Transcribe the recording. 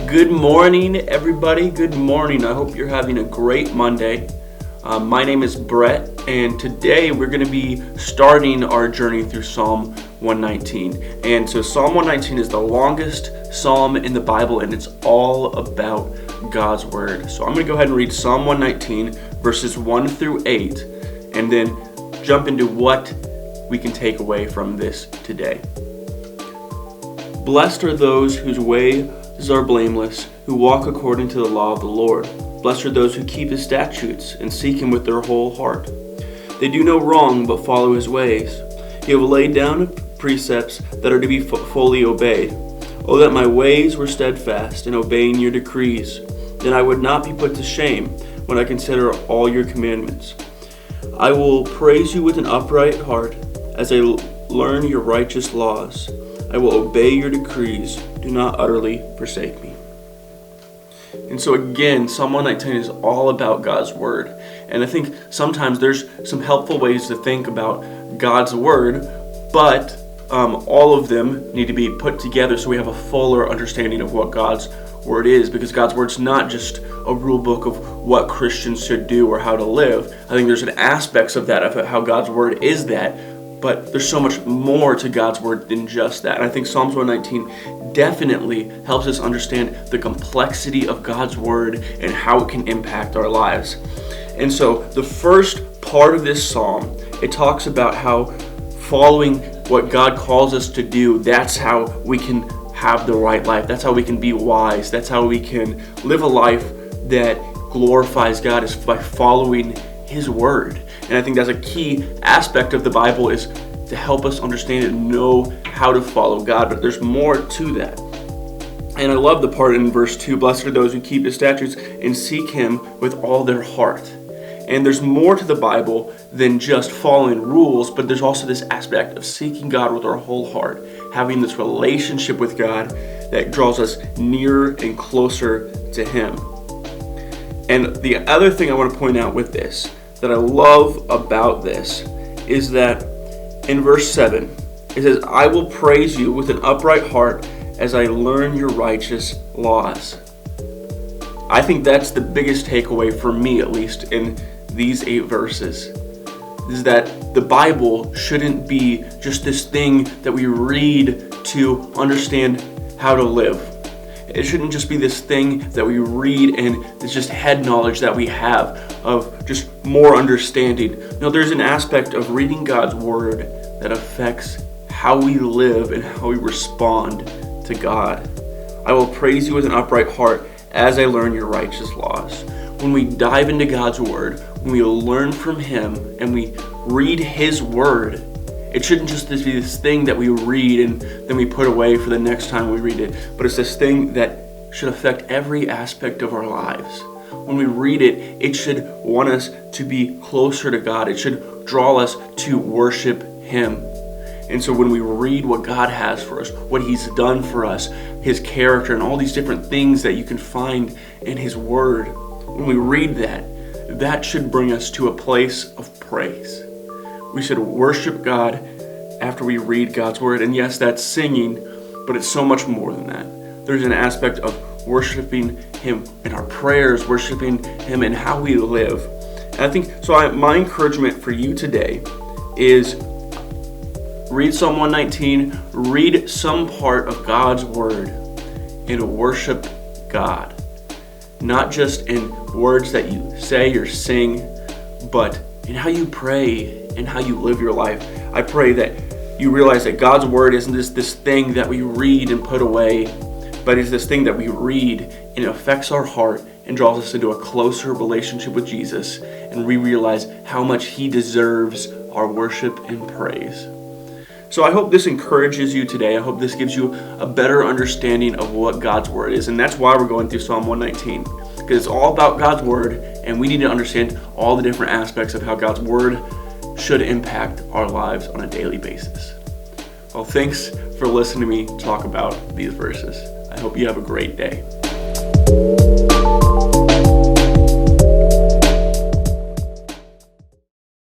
Good morning, everybody. Good morning. I hope you're having a great Monday. My name is Brett, and today we're going to be starting our journey through Psalm 119. And so Psalm 119 is the longest psalm in the Bible, and it's all about God's Word. So I'm going to go ahead and read Psalm 119, verses 1 through 8, and then jump into what we can take away from this today. Blessed are those whose ways are blameless, who walk according to the law of the Lord. Blessed are those who keep his statutes and seek him with their whole heart. They do no wrong, but follow his ways. You have laid down precepts that are to be fully obeyed. Oh, that my ways were steadfast in obeying your decrees. Then I would not be put to shame when I consider all your commandments. I will praise you with an upright heart as I learn your righteous laws. I will obey your decrees. Do not utterly forsake me. And so again, Psalm 119 is all about God's Word. And I think sometimes there's some helpful ways to think about God's Word, but all of them need to be put together so we have a fuller understanding of what God's Word is, because God's Word's not just a rule book of what Christians should do or how to live. I think there's an aspects of that, of how God's Word is that, but there's so much more to God's Word than just that. And I think Psalms 119 definitely helps us understand the complexity of God's Word and how it can impact our lives. And so the first part of this psalm, it talks about how following what God calls us to do, that's how we can have the right life. That's how we can be wise. That's how we can live a life that glorifies God, is by following his Word. And I think that's a key aspect of the Bible, is to help us understand and know how to follow God. But there's more to that. And I love the part in verse 2, blessed are those who keep his statutes and seek him with all their heart. And there's more to the Bible than just following rules, but there's also this aspect of seeking God with our whole heart, having this relationship with God that draws us nearer and closer to him. And the other thing I want to point out with this, that I love about this, is that in verse 7, it says, I will praise you with an upright heart as I learn your righteous laws. I think that's the biggest takeaway for me, at least, in these 8 verses, is that the Bible shouldn't be just this thing that we read to understand how to live. It shouldn't just be this thing that we read and it's just head knowledge that we have of just more understanding. No, there's an aspect of reading God's Word that affects how we live and how we respond to God. I will praise you with an upright heart as I learn your righteous laws. When we dive into God's Word, when we learn from him and we read his Word, it shouldn't just be this thing that we read and then we put away for the next time we read it, but it's this thing that should affect every aspect of our lives. When we read it, it should want us to be closer to God. It should draw us to worship him. And so when we read what God has for us, what he's done for us, his character, and all these different things that you can find in his Word, when we read that, that should bring us to a place of praise. We should worship God after we read God's Word. And yes, that's singing, but it's so much more than that. There's an aspect of worshiping him in our prayers, worshiping him in how we live. And I think, my encouragement for you today is read Psalm 119, read some part of God's Word, and worship God. Not just in words that you say or sing, but in how you pray and how you live your life. I pray that you realize that God's Word isn't just this thing that we read and put away, but it's this thing that we read and it affects our heart and draws us into a closer relationship with Jesus, and we realize how much he deserves our worship and praise. So I hope this encourages you today. I hope this gives you a better understanding of what God's Word is. And that's why we're going through Psalm 119. Because it's all about God's Word, and we need to understand all the different aspects of how God's Word should impact our lives on a daily basis. Well, thanks for listening to me talk about these verses. I hope you have a great day.